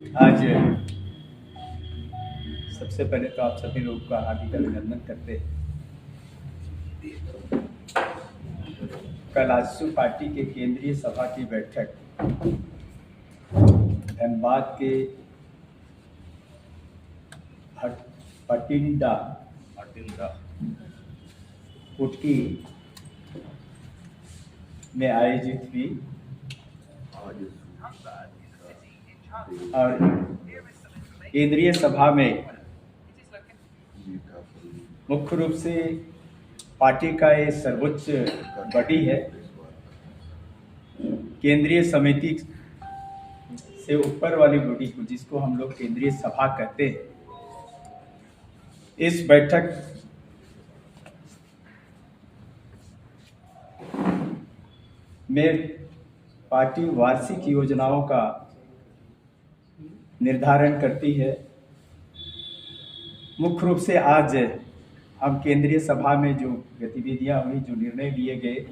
आज सबसे पहले तो आप सभी लोग का हार्दिक अभिनंदन करते हैं। कल आजसू पार्टी के केंद्रीय सभा की बैठक धनबाद के पटिंदा कुटकी में आयोजित हुई और केंद्रीय सभा में मुख्य रूप से पार्टी का ये सर्वोच्च बॉडी है। केंद्रीय समिति से ऊपर वाली बॉडी को, जिसको हम लोग केंद्रीय सभा कहते हैं, इस बैठक में पार्टी वार्षिक योजनाओं का निर्धारण करती है। मुख्य रूप से आज हम केंद्रीय सभा में जो गतिविधियां हुई, जो निर्णय लिए गए,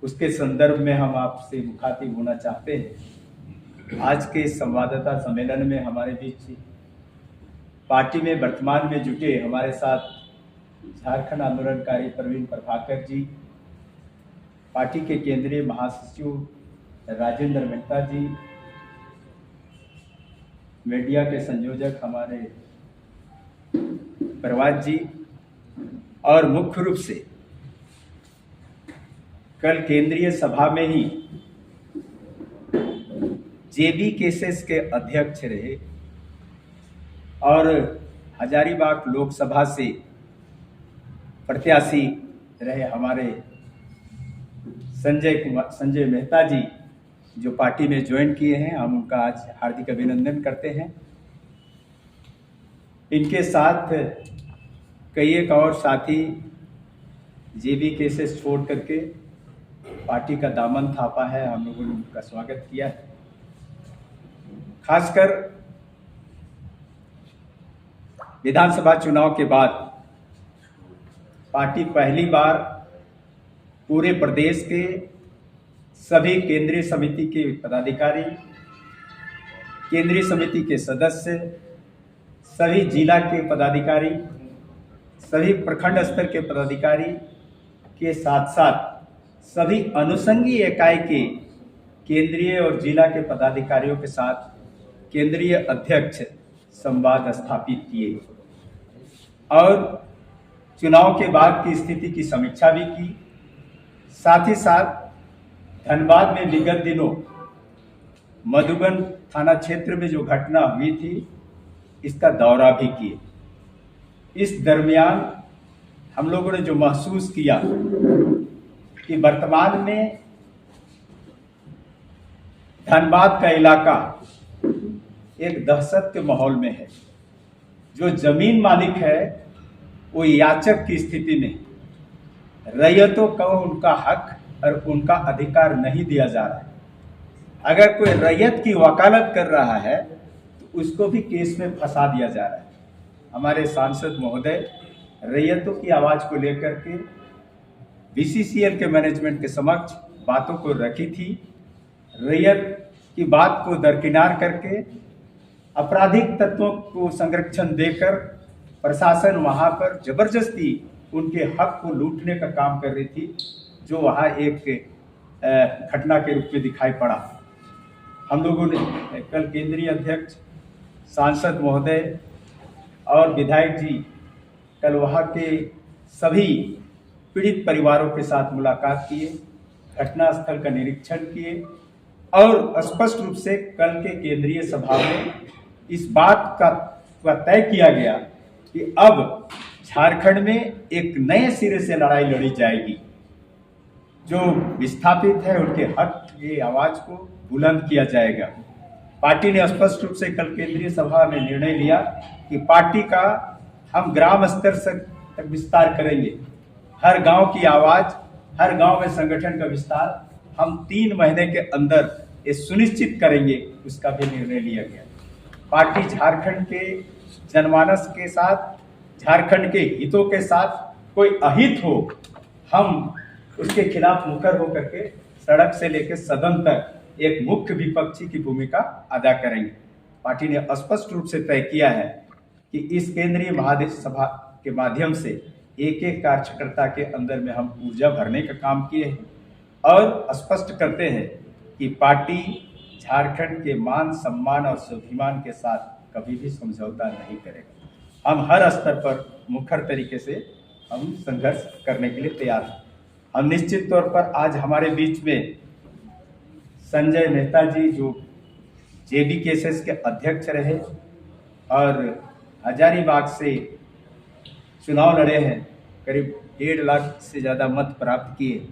उसके संदर्भ में हम आपसे मुखातिब होना चाहते हैं। आज के संवाददाता सम्मेलन में हमारे बीच पार्टी में वर्तमान में जुटे हमारे साथ झारखंड आंदोलनकारी प्रवीण प्रभाकर जी, पार्टी के केंद्रीय महासचिव राजेंद्र मेहता जी, मीडिया के संयोजक हमारे प्रवाद जी, और मुख्य रूप से कल केंद्रीय सभा में ही जेबी केसेस के अध्यक्ष रहे और हजारीबाग लोकसभा से प्रत्याशी रहे हमारे संजय मेहता जी, जो पार्टी में ज्वाइन किए हैं। हम उनका आज हार्दिक अभिनंदन करते हैं। इनके साथ कई एक और साथी जेबी केसेस छोड़ करके पार्टी का दामन थापा है। हम लोगों ने उनका स्वागत किया है। खासकर विधानसभा चुनाव के बाद पार्टी पहली बार पूरे प्रदेश के सभी केंद्रीय समिति के पदाधिकारी, केंद्रीय समिति के सदस्य, सभी जिला के पदाधिकारी, सभी प्रखंड स्तर के पदाधिकारी के साथ साथ सभी अनुषंगी इकाई के केंद्रीय और जिला के पदाधिकारियों के साथ केंद्रीय अध्यक्ष संवाद स्थापित किए और चुनाव के बाद की स्थिति की समीक्षा भी की। साथ ही साथ धनबाद में विगत दिनों मधुबन थाना क्षेत्र में जो घटना हुई थी, इसका दौरा भी किए। इस दरमियान हम लोगों ने जो महसूस किया कि वर्तमान में धनबाद का इलाका एक दहशत के माहौल में है। जो जमीन मालिक है वो याचक की स्थिति में, रैयतों को उनका हक और उनका अधिकार नहीं दिया जा रहा है। अगर कोई रैयत की वकालत कर रहा है तो उसको भी केस में फंसा दिया जा रहा है। हमारे सांसद महोदय रैयतों की आवाज को लेकर के बीसीसीएल के मैनेजमेंट के समक्ष बातों को रखी थी। रैयत की बात को दरकिनार करके आपराधिक तत्वों को संरक्षण देकर प्रशासन वहां पर जबरदस्ती उनके हक को लूटने का काम कर रही थी, जो वहां एक घटना के रूप में दिखाई पड़ा। हम लोगों ने कल केंद्रीय अध्यक्ष, सांसद महोदय और विधायक जी कल वहां के सभी पीड़ित परिवारों के साथ मुलाकात किए, घटनास्थल का निरीक्षण किए और स्पष्ट रूप से कल के केंद्रीय सभा में इस बात का तय किया गया कि अब झारखंड में एक नए सिरे से लड़ाई लड़ी जाएगी। जो विस्थापित है उनके हक की आवाज को बुलंद किया जाएगा। पार्टी ने स्पष्ट रूप से कल केंद्रीय सभा में निर्णय लिया कि पार्टी का हम ग्राम स्तर तक विस्तार करेंगे। हर गांव की आवाज, हर गांव में संगठन का विस्तार हम 3 महीने के अंदर ये सुनिश्चित करेंगे, उसका भी निर्णय लिया गया। पार्टी झारखंड के जनमानस के साथ, झारखंड के हितों के साथ कोई अहित हो, हम उसके खिलाफ मुखर होकर के सड़क से लेकर सदन तक एक मुख्य विपक्षी की भूमिका अदा करेंगे। पार्टी ने स्पष्ट रूप से तय किया है कि इस केंद्रीय महासभा के माध्यम से एक एक कार्यकर्ता के अंदर में हम ऊर्जा भरने का काम किए हैं और स्पष्ट करते हैं कि पार्टी झारखंड के मान सम्मान और स्वाभिमान के साथ कभी भी समझौता नहीं करेगा। हम हर स्तर पर मुखर तरीके से हम संघर्ष करने के लिए तैयार हैं। हम निश्चित तौर पर आज हमारे बीच में संजय मेहता जी जो JDKSS के अध्यक्ष रहे और हजारीबाग से चुनाव लड़े हैं, करीब 1.5 लाख से ज़्यादा मत प्राप्त किए।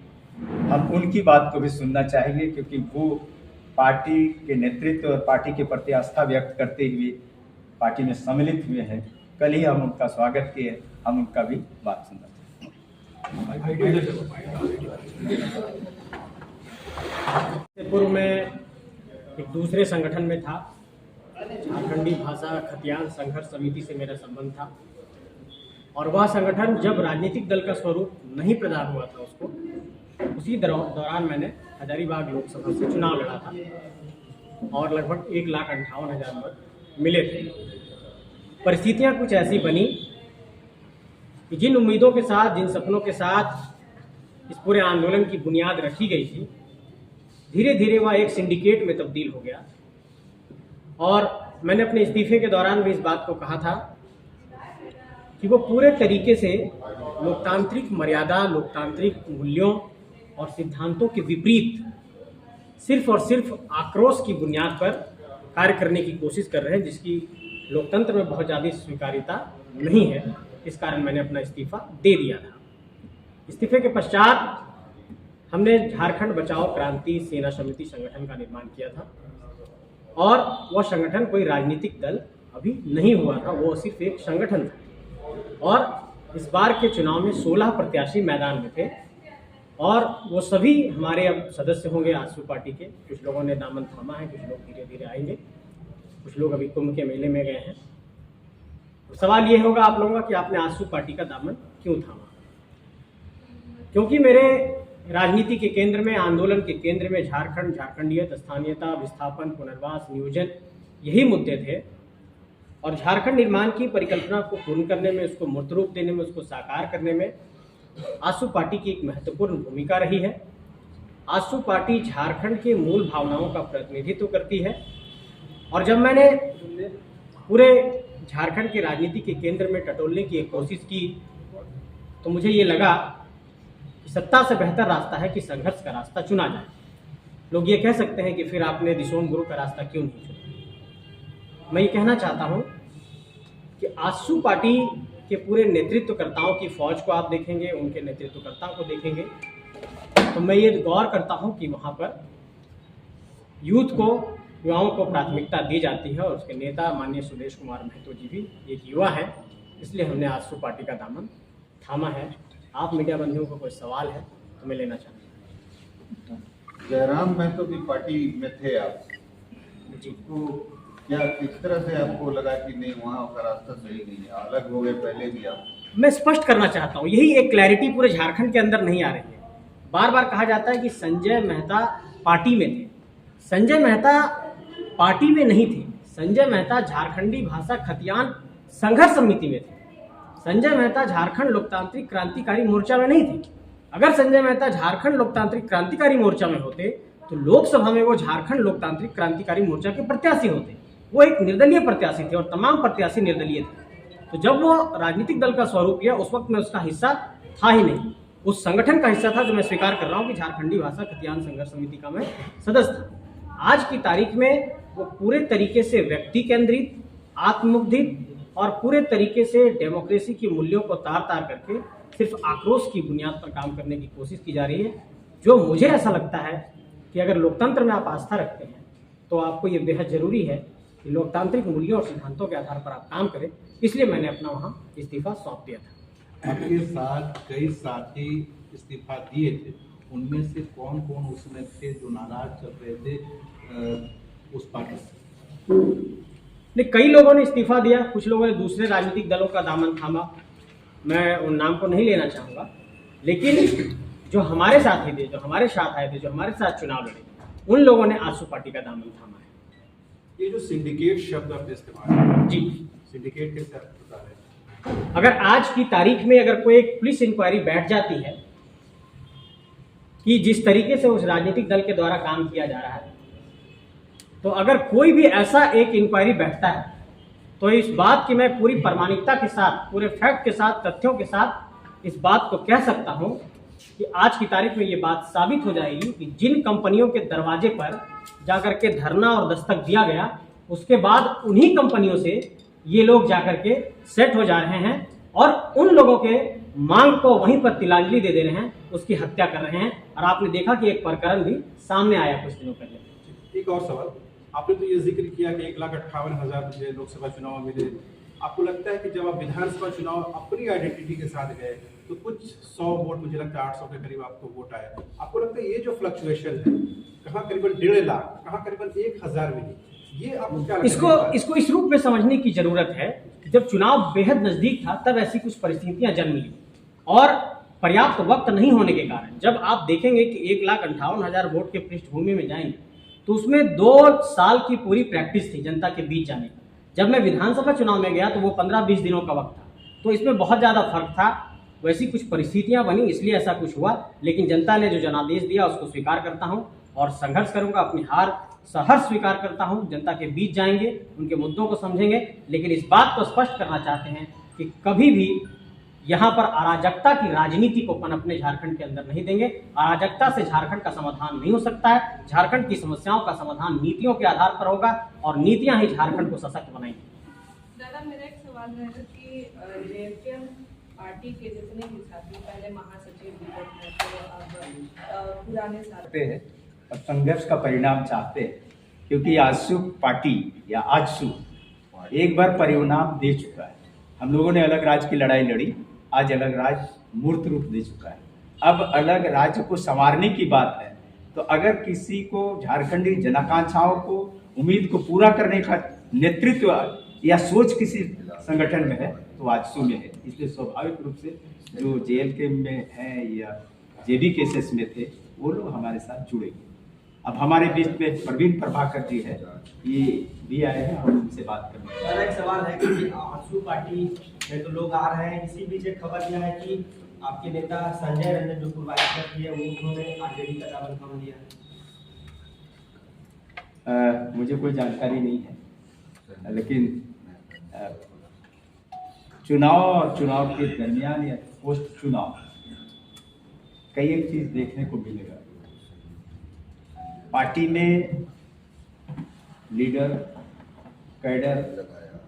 हम उनकी बात को भी सुनना चाहेंगे क्योंकि वो पार्टी के नेतृत्व और पार्टी के प्रति आस्था व्यक्त करते हुए पार्टी में सम्मिलित हुए हैं। कल ही हम उनका स्वागत किए, हम उनका भी बात सुनना चाहेंगे। पूर्व में एक दूसरे संगठन में था, झारखंडी भाषा खतियान संघर्ष समिति से मेरा संबंध था और वह संगठन जब राजनीतिक दल का स्वरूप नहीं प्रदान हुआ था उसको, उसी दौरान मैंने हजारीबाग लोकसभा से चुनाव लड़ा था और लगभग 1,58,000 मत मिले थे। परिस्थितियां कुछ ऐसी बनी कि जिन उम्मीदों के साथ, जिन सपनों के साथ इस पूरे आंदोलन की बुनियाद रखी गई थी, धीरे धीरे वह एक सिंडिकेट में तब्दील हो गया। और मैंने अपने इस्तीफे के दौरान भी इस बात को कहा था कि वो पूरे तरीके से लोकतांत्रिक मर्यादा, लोकतांत्रिक मूल्यों और सिद्धांतों के विपरीत सिर्फ और सिर्फ आक्रोश की बुनियाद पर कार्य करने की कोशिश कर रहे हैं, जिसकी लोकतंत्र में बहुत ज़्यादा स्वीकार्यता नहीं है। इस कारण मैंने अपना इस्तीफा दे दिया था। इस्तीफे के पश्चात हमने झारखंड बचाओ क्रांति सेना समिति संगठन का निर्माण किया था और वह संगठन कोई राजनीतिक दल अभी नहीं हुआ था, वो सिर्फ एक संगठन था। और इस बार के चुनाव में 16 प्रत्याशी मैदान में थे और वो सभी हमारे अब सदस्य होंगे आजसू पार्टी के। कुछ लोगों ने दामन थामा है, कुछ लोग धीरे धीरे आएंगे, कुछ लोग अभी कुंभ के मेले में गए हैं। तो सवाल ये होगा आप लोगों का कि आपने आजसू पार्टी का दामन क्यों थामा? क्योंकि मेरे राजनीति के केंद्र में, आंदोलन के केंद्र में झारखंड, झारखंडियत, स्थानीयता, विस्थापन, पुनर्वास, नियोजन, यही मुद्दे थे। और झारखंड निर्माण की परिकल्पना को पूर्ण करने में, उसको मूर्त रूप देने में, उसको साकार करने में आजसू पार्टी की एक महत्वपूर्ण भूमिका रही है। आजसू पार्टी झारखंड के मूल भावनाओं का प्रतिनिधित्व करती है। और जब मैंने पूरे झारखंड के राजनीति के केंद्र में टटोलने की एक कोशिश की तो मुझे ये लगा कि सत्ता से बेहतर रास्ता है कि संघर्ष का रास्ता चुना जाए। लोग ये कह सकते हैं कि फिर आपने दिसोम गुरु का रास्ता क्यों नहीं चुना? मैं ये कहना चाहता हूँ कि आजसू पार्टी के पूरे नेतृत्वकर्ताओं की फौज को आप देखेंगे, उनके नेतृत्वकर्ताओं को देखेंगे, तो मैं ये गौर करता हूँ कि वहाँ पर यूथ को, युवाओं को प्राथमिकता दी जाती है। और उसके नेता माननीय सुदेश कुमार महतो जी भी एक युवा है, इसलिए हमने आजसू पार्टी का दामन थामा है। आप मीडिया बंधुओं को कोई सवाल है तो मैं लेना चाहता हूँ। जयराम महतो की पार्टी में थे आप जी, तो क्या किस तरह से आपको लगा कि नहीं वहाँ का रास्ता सही नहीं है, अलग हो गए पहले भी आप? मैं स्पष्ट करना चाहता हूँ, यही एक क्लैरिटी पूरे झारखंड के अंदर नहीं आ रही है। बार बार कहा जाता है कि संजय मेहता पार्टी में थे। संजय मेहता पार्टी में नहीं थे। संजय मेहता झारखंडी भाषा खतियान संघर्ष समिति में थे। संजय मेहता झारखंड लोकतांत्रिक क्रांतिकारी मोर्चा में नहीं थे। अगर संजय मेहता झारखंड लोकतांत्रिक क्रांतिकारी मोर्चा में होते तो लोकसभा में वो झारखंड लोकतांत्रिक क्रांतिकारी मोर्चा के प्रत्याशी होते। वो एक निर्दलीय प्रत्याशी थे और तमाम प्रत्याशी निर्दलीय थे। तो जब वो राजनीतिक दल का स्वरूप लिया उस वक्त में उसका हिस्सा था ही नहीं, उस संगठन का हिस्सा था जो मैं स्वीकार कर रहा हूँ कि झारखंडी भाषा खतियान संघर्ष समिति का मैं सदस्य था। आज की तारीख में वो पूरे तरीके से व्यक्ति केंद्रित, आत्ममुग्धित और पूरे तरीके से डेमोक्रेसी की मूल्यों को तार तार करके सिर्फ आक्रोश की बुनियाद पर काम करने की कोशिश की जा रही है। जो मुझे ऐसा लगता है कि अगर लोकतंत्र में आप आस्था रखते हैं तो आपको ये बेहद ज़रूरी है कि लोकतांत्रिक मूल्यों और सिद्धांतों के आधार पर आप काम करें। इसलिए मैंने अपना वहाँ इस्तीफा सौंप दिया था। आपके साथ कई साथी इस्तीफा दिए थे, उनमें से कौन कौन उसमें थे जो नाराज चल रहे थे उस पार्टी से? नहीं, कई लोगों ने इस्तीफा दिया, कुछ लोगों ने दूसरे राजनीतिक दलों का दामन थामा। मैं उन नाम को नहीं लेना चाहूँगा, लेकिन जो हमारे साथी थे, जो हमारे साथ आए थे, जो हमारे साथ चुनाव लड़े, उन लोगों ने आजसू पार्टी का दामन थामा है। ये जो सिंडिकेट शब्द आपने इस्तेमाल किया, जी, सिंडिकेट कैसे आप बता रहे हैं? अगर आज की तारीख में अगर कोई एक पुलिस इंक्वायरी बैठ जाती है कि जिस तरीके से उस राजनीतिक दल के द्वारा काम किया जा रहा है, तो अगर कोई भी ऐसा एक इंक्वायरी बैठता है तो इस बात की मैं पूरी प्रामाणिकता के साथ, पूरे फैक्ट के साथ, तथ्यों के साथ इस बात को कह सकता हूं कि आज की तारीख में ये बात साबित हो जाएगी कि जिन कंपनियों के दरवाजे पर जाकर के धरना और दस्तक दिया गया, उसके बाद उन्हीं कंपनियों से ये लोग जाकर के सेट हो जा रहे हैं और उन लोगों के मांग को वहीं पर तिलांजलि दे रहे हैं, उसकी हत्या कर रहे हैं। और आपने देखा कि एक प्रकरण भी सामने आया कुछ दिनों पहले। एक और सवाल, आपने तो ये जिक्र किया कि 1,58,000 मुझे लोकसभा चुनाव में मिले। आपको लगता है कि जब आप विधानसभा चुनाव अपनी आइडेंटिटी के साथ गए तो कुछ 100 वोट, मुझे लगता है 800 के करीब आपको वोट आए, आपको लगता है ये जो फ्लक्चुएशन है, कहाँ करीबन 1.5 लाख, कहाँ करीबन 1,000 मिली, ये आपको क्या लगता है? इसको इस रूप में समझने की जरूरत है कि जब चुनाव बेहद नजदीक था तब ऐसी कुछ परिस्थितियां जन्म ली और पर्याप्त वक्त नहीं होने के कारण जब आप देखेंगे कि 1,58,000 वोट के पृष्ठभूमि में जाएंगे तो उसमें 2 साल की पूरी प्रैक्टिस थी जनता के बीच जाने का। जब मैं विधानसभा चुनाव में गया तो वो 15-20 दिनों का वक्त था, तो इसमें बहुत ज़्यादा फर्क था। वैसी कुछ परिस्थितियां बनी इसलिए ऐसा कुछ हुआ, लेकिन जनता ने जो जनादेश दिया उसको स्वीकार करता हूं और संघर्ष करूंगा, अपनी हार सहर्ष स्वीकार करता हूं। जनता के बीच जाएंगे, उनके मुद्दों को समझेंगे, लेकिन इस बात को स्पष्ट करना चाहते हैं कि कभी भी यहाँ पर अराजकता की राजनीति को पनपने झारखंड के अंदर नहीं देंगे। अराजकता से झारखंड का समाधान नहीं हो सकता है। झारखंड की समस्याओं का समाधान नीतियों के आधार पर होगा और नीतियां ही झारखंड को सशक्त बनाएंगी। दादा, मेरा एक सवाल रहेगा कि जेएमके पार्टी के जितने भी साथी पहले महासचिव भी थे तो अब पुराने साथी हैं और संघर्ष का परिणाम चाहते हैं, क्योंकि आजसू पार्टी या आजसू एक बार परिणाम दे चुका है। हम लोगों ने अलग राज्य की लड़ाई लड़ी, आज अलग राज्य मूर्त रूप दे चुका है। अब अलग राज्य को संवारने की बात है, तो अगर किसी को झारखंडी जनाकांक्षाओं को, उम्मीद को पूरा करने का नेतृत्व या सोच किसी संगठन में है तो आजसू में है। इसलिए स्वाभाविक रूप से जो जेएलके में है या जेबी केसेस में थे वो लोग हमारे साथ जुड़ेंगे। अब हमारे बीच में प्रवीण प्रभाकर जी है, ये भी आए हैं, हम उनसे बात करने। एक सवाल है कि आजसू पार्टी में तो लोग आ रहे हैं, इसी बीच एक खबर यह है कि आपके नेता संजय रंजन जो पूर्व अध्यक्ष है उन्होंने आरजेडी का दामन थाम लिया है। मुझे कोई जानकारी नहीं है, लेकिन चुनाव के दरमियान या पोस्ट चुनाव कई एक चीज देखने को मिलेगा। पार्टी में लीडर, कैडर,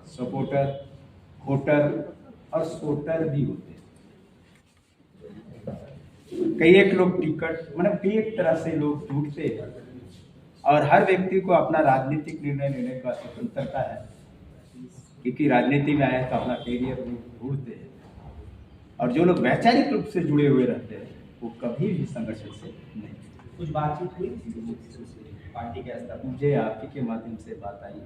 सपोर्टर, वोटर और सोटर भी होते हैं। कई एक लोग टिकट मतलब कई एक तरह से लोग जुटते हैं और हर व्यक्ति को अपना राजनीतिक निर्णय लेने का स्वतंत्रता है, क्योंकि राजनीति में आए तो अपना कैरियर ढूंढते हैं। और जो लोग वैचारिक रूप से जुड़े हुए रहते हैं वो कभी भी संगठन से नहीं। कुछ बातचीत हुई पार्टी के स्तर पर? मुझे आप ही के माध्यम से बात आई है।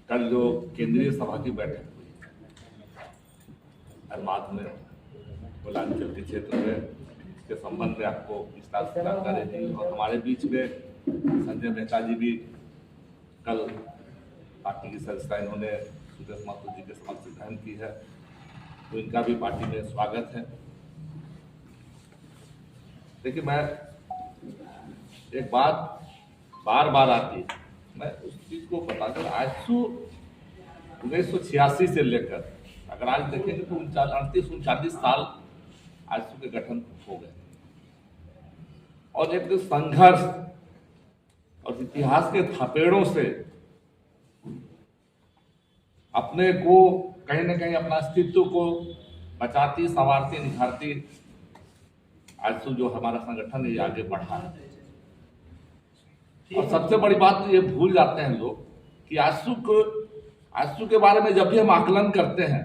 कल जो केंद्रीय सभा की बैठक हुई अरमाद में बुलांचल के क्षेत्र में, इसके संबंध में आपको विस्तार से जानकारी दी और हमारे बीच में संजय मेहता जी भी कल पार्टी की सदस्यता इन्होंने सुदेश माथुर जी के समक्ष ग्रहण की है, तो इनका भी पार्टी में स्वागत है। देखिए, मैं एक बात बार बार आती है, मैं उस चीज को बता दूं। आजसू 1986 से लेकर अगर आज देखेंगे तो 39-39 साल आजसू के गठन हो गए और एक संघर्ष और इतिहास के थपेड़ों से अपने को कहीं ना कहीं अपना अस्तित्व को बचाती, संवारती, निखारती आजसू जो हमारा संगठन है ये आगे बढ़ा है। और सबसे बड़ी बात तो ये भूल जाते हैं लोग कि आजसू के बारे में जब भी हम आकलन करते हैं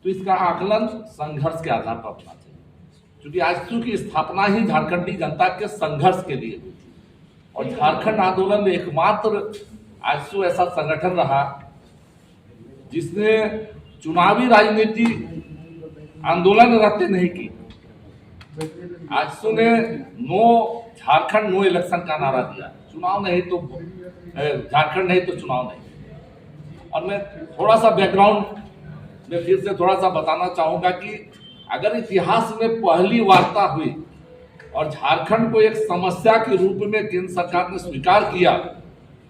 तो इसका आकलन संघर्ष के आधार पर होना चाहिए, क्योंकि आजसू की स्थापना ही झारखंडी जनता के संघर्ष के लिए हुई थी और झारखंड आंदोलन में एकमात्र आजसू ऐसा संगठन रहा जिसने चुनावी राजनीति आंदोलन रहते नहीं की। आजसू ने नो झारखंड नो इलेक्शन का नारा दिया, चुनाव नहीं तो झारखंड नहीं तो चुनाव नहीं। और मैं थोड़ा सा बैकग्राउंड में फिर से थोड़ा सा बताना चाहूंगा कि अगर इतिहास में पहली वार्ता हुई और झारखंड को एक समस्या के रूप में केंद्र सरकार ने स्वीकार किया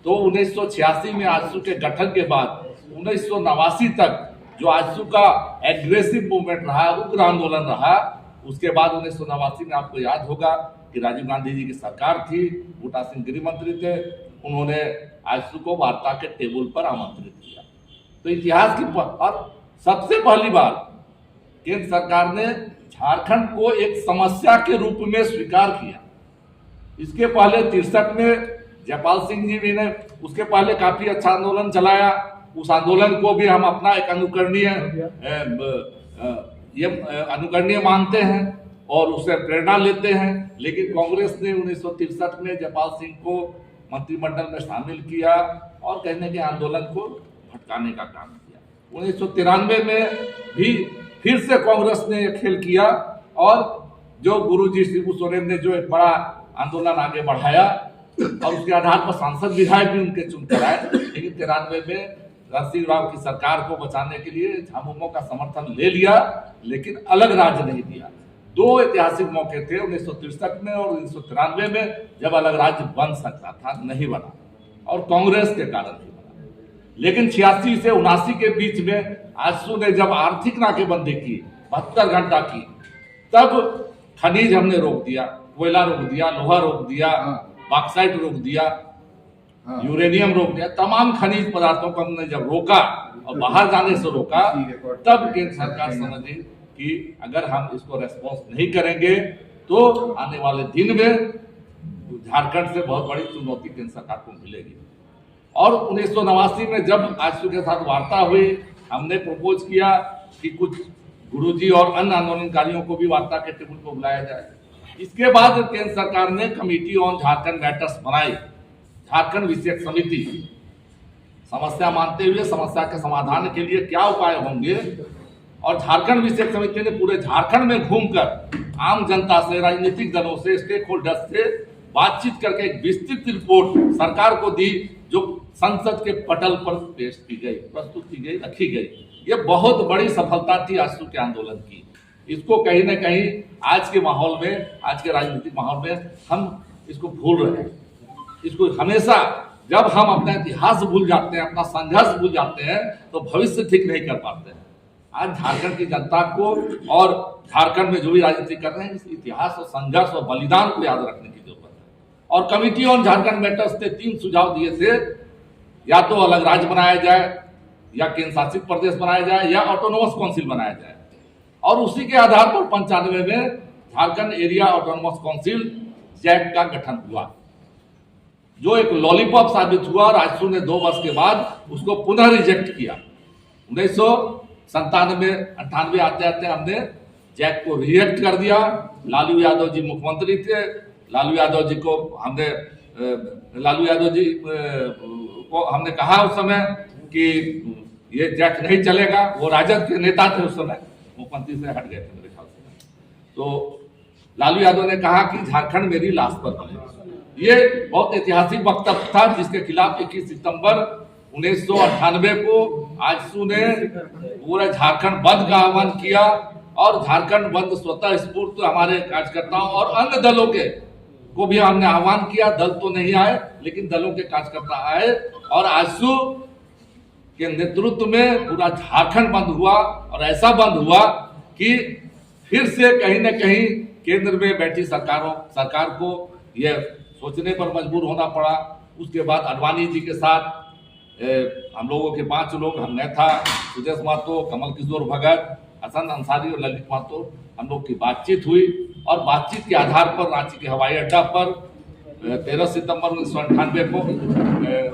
तो 1986 में आजसू के गठन के बाद 1989 तक जो आजसू का एग्रेसिव मूवमेंट रहा, उग्र आंदोलन रहा, उसके बाद 1989 में आपको याद होगा कि राजीव गांधी जी की सरकार थी, बूटा सिंह गृह मंत्री थे, उन्होंने आजसू को वार्ता के टेबल पर आमंत्रित किया। तो इतिहास की और सबसे पहली बार केंद्र सरकार ने झारखंड को एक समस्या के रूप में स्वीकार किया। इसके पहले 63 में जयपाल सिंह जी भी ने उसके पहले काफी अच्छा आंदोलन चलाया। उस आंदोलन को भी हम अपना एक अनुकरणीय मानते हैं और उससे प्रेरणा लेते हैं। लेकिन कांग्रेस ने 1963 में जयपाल सिंह को मंत्रिमंडल में शामिल किया और कहने के आंदोलन को भटकाने का काम किया। 1993 में भी फिर से कांग्रेस ने यह खेल किया और जो गुरुजी शिबू सोरेन ने जो एक बड़ा आंदोलन आगे बढ़ाया और उसके आधार पर सांसद विधायक भी उनके चुनकर आए। लेकिन 93 में नरसिंह राव की सरकार को बचाने के लिए झामुमो का समर्थन ले लिया, लेकिन अलग राज्य नहीं दिया। दो ऐतिहासिक मौके थे 1963 में और 1993 में जब अलग राज्य बन सकता था, नहीं बना और कांग्रेस के कारण नहीं बना। लेकिन 86 से 79 के बीच में आजसू ने जब आर्थिक नाकेबंदी की 72 घंटा की, तब खनिज हमने रोक दिया, कोयला रोक दिया, लोहा रोक दिया, बॉक्साइट रोक दिया, यूरेनियम रोक दिया, तमाम खनिज पदार्थों को हमने जब रोका और बाहर जाने से रोका, तब केंद्र सरकार समझी कि अगर हम इसको रेस्पॉन्स नहीं करेंगे तो आने वाले दिन में झारखंड से बहुत बड़ी चुनौती केंद्र सरकार को मिलेगी। और 1989 में जब आजसू के साथ वार्ता हुई, हमने प्रपोज किया कि कुछ गुरुजी और अन्य आंदोलनकारियों को भी वार्ता के टेबल पर बुलाया जाए। इसके बाद केंद्र सरकार ने कमेटी ऑन झारखंड मैटर्स बनाई, झारखंड विषयक समिति, समस्या मानते हुए समस्या के समाधान के लिए क्या उपाय होंगे। और झारखंड विषयक समिति ने पूरे झारखंड में घूमकर आम जनता से, राजनीतिक दलों से, स्टेक होल्डर्स से बातचीत करके एक विस्तृत रिपोर्ट सरकार को दी, जो संसद के पटल पर पेश की गई, प्रस्तुत की गई, रखी गई। ये बहुत बड़ी सफलता थी आजसू के आंदोलन की। इसको कहीं ना कहीं आज के माहौल में, आज के राजनीतिक माहौल में हम इसको भूल रहे हैं। इसको हमेशा जब हम अपना इतिहास भूल जाते हैं, अपना संघर्ष भूल जाते हैं, तो भविष्य ठीक नहीं कर पाते हैं। आज झारखंड की जनता को और झारखंड में जो भी राजनीति कर रहे हैं, इस इतिहास और संघर्ष और बलिदान को याद रखने की जरूरत है। और कमिटी ऑन झारखंड मैटर्स ने 3 सुझाव दिए थे, या तो अलग राज्य बनाया जाए, या केंद्र शासित प्रदेश बनाया जाए, या ऑटोनोमस काउंसिल बनाया जाए। और उसी के आधार पर 95 में Jharkhand area autonomous council JAC का गठन हुआ, जो एक लॉलीपॉप साबित हुआ। और आजसू ने 2 वर्ष के बाद उसको पुनः रिजेक्ट किया। 1997-98 आते आते हमने जैक को रिजेक्ट कर दिया। लालू यादव जी मुख्यमंत्री थे, लालू यादव जी को हमने कहा उस समय कि ये जैक नहीं चलेगा। वो राजद के नेता थे उस समय, मुख्यमंत्री से हट गए थे मेरे ख्याल से। तो लालू यादव ने कहा कि झारखंड मेरी लाश पर बने। ये बहुत ऐतिहासिक वक्तव्य था, जिसके खिलाफ 21 सितंबर 1998 को आजसू ने पूरा झारखंड बंद का आह्वान किया। और झारखंड बंद स्वतः स्फूर्त हमारे कार्यकर्ताओं और अन्य दलों के को भी हमने आह्वान किया। दल तो नहीं आए, लेकिन दलों के कार्यकर्ता आए और आजसू के नेतृत्व में पूरा झारखंड बंद हुआ। और ऐसा बंद हुआ कि फिर से कहीं न कहीं केंद्र में बैठी सरकार को यह सोचने पर मजबूर होना पड़ा। उसके बाद अडवाणी जी के साथ हम लोगों के 5 लोग, हम मैं था, सुदेश महतो, कमल किशोर भगत, हसन अंसारी और ललित महतो, हम लोग की बातचीत हुई। और बातचीत के आधार पर रांची के हवाई अड्डा पर 13 सितंबर 1998 को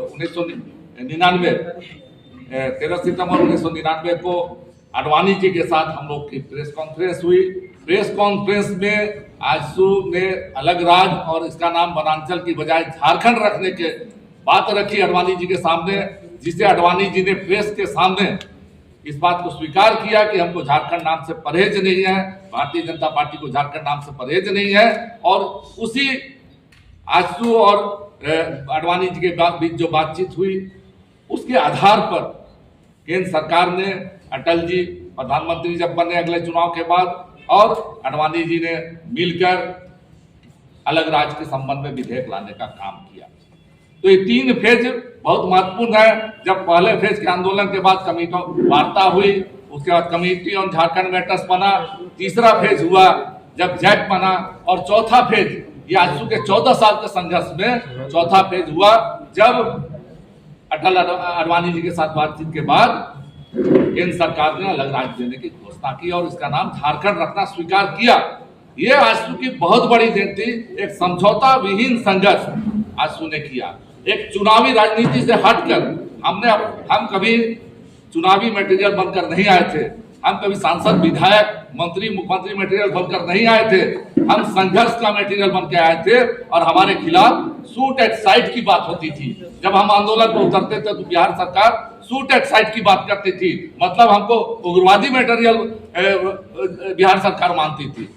1999 को अडवाणी जी के साथ हम लोग की प्रेस कॉन्फ्रेंस हुई। प्रेस कॉन्फ्रेंस में आजसू ने अलग राज्य और इसका नाम वनांचल की बजाय झारखंड रखने के बात रखी अडवाणी जी के सामने, जिसे अडवाणी जी ने प्रेस के सामने इस बात को स्वीकार किया कि हमको झारखंड नाम से परहेज नहीं है, भारतीय जनता पार्टी को झारखंड नाम से परहेज नहीं है। और उसी आजसू और आडवाणी जी के बीच जो बातचीत हुई उसके आधार पर केंद्र सरकार ने अटल जी प्रधानमंत्री जब बने अगले चुनाव के बाद और आडवाणी जी ने मिलकर अलग राज्य के संबंध में विधेयक लाने का काम किया। तो ये 3 फेज बहुत महत्वपूर्ण है। जब पहले फेज के आंदोलन के बाद कमेटी वार्ता हुई, उसके बाद कमेटी ऑन झारखंड मैटर्स बना, तीसरा फेज हुआ जब जैक बना, और चौथा फेज ये आजसू के 14 साल के संघर्ष में चौथा फेज हुआ जब अटल आडवाणी जी के साथ बातचीत के बाद केंद्र सरकार ने अलग राज्य देने की घोषणा की और इसका नाम झारखंड रखना स्वीकार किया। ये आजसू की बहुत बड़ी देन थी। एक समझौता विहीन संघर्ष आजसू ने किया, एक चुनावी राजनीति से हटकर। हम कभी चुनावी मटेरियल बनकर नहीं आए थे, हम कभी सांसद विधायक मंत्री मुख्यमंत्री मटेरियल बनकर नहीं आए थे, हम संघर्ष का मटेरियल बन के आए थे। और हमारे खिलाफ शूट एट साइट की बात होती थी। जब हम आंदोलन पर उतरते थे तो बिहार सरकार शूट एट साइट की बात करती थी, मतलब हमको उग्रवादी मटेरियल बिहार सरकार मानती थी।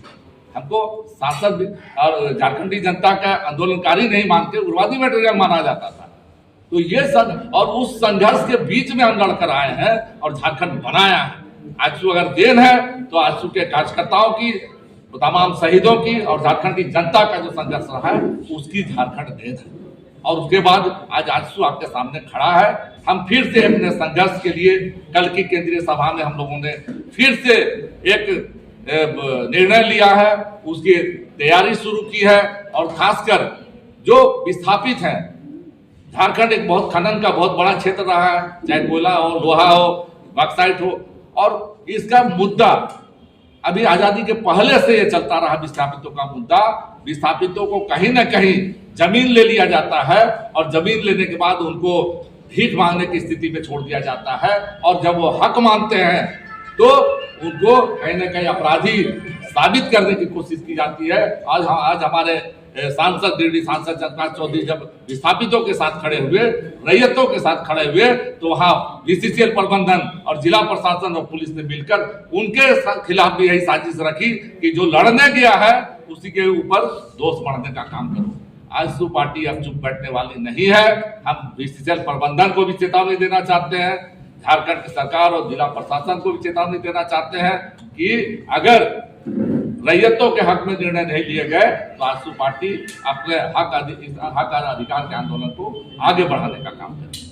हमको सांसद और झारखंडी जनता का आंदोलनकारी नहीं मानते, उग्रवादी मटेरियल माना जाता था। तो ये और उस संघर्ष के बीच में हम लड़कर आए हैं और झारखंड बनाया है। आजसू अगर देन है तो आजसू के कार्यकर्ताओं की, तमाम शहीदों की और झारखंडी जनता का जो संघर्ष रहा है उसकी झारखंड देन है। और उसके बाद आज आजसू आपके सामने खड़ा है। हम फिर से अपने संघर्ष के लिए कल की केंद्रीय सभा में हम लोगों ने फिर से एक निर्णय लिया है, उसकी तैयारी शुरू की है। और खासकर जो विस्थापित हैं, झारखंड एक बहुत खनन का बहुत बड़ा क्षेत्र रहा है, चाहे कोयला हो, लोहा हो, बॉक्साइट हो, और इसका मुद्दा अभी आजादी के पहले से ये चलता रहा। विस्थापितों का मुद्दा, विस्थापितों को कहीं ना कहीं जमीन ले लिया जाता है और जमीन लेने के बाद उनको भीख मांगने की स्थिति में छोड़ दिया जाता है। और जब वो हक मानते हैं तो उनको कहीं ना कहीं अपराधी साबित करने की कोशिश की जाती है। आज हमारे सांसद गिरिडीह सांसद जगन्नाथ चौधरी जब विस्थापितों के साथ खड़े हुए, रैयतों के साथ खड़े हुए, तो वहां बीसीसीएल प्रबंधन और जिला प्रशासन और पुलिस ने मिलकर उनके खिलाफ भी यही साजिश रखी कि जो लड़ने गया है उसी के ऊपर दोष बढ़ने का काम करो। आजसू पार्टी अब चुप बैठने वाली नहीं है। हम बीसीसीएल प्रबंधन को भी चेतावनी देना चाहते हैं, झारखंड की सरकार और जिला प्रशासन को भी चेतावनी देना चाहते हैं कि अगर रैयतों के हक में निर्णय नहीं लिए गए तो आजसू पार्टी अपने हक अधिकार के आंदोलन को आगे बढ़ाने का काम करेगी।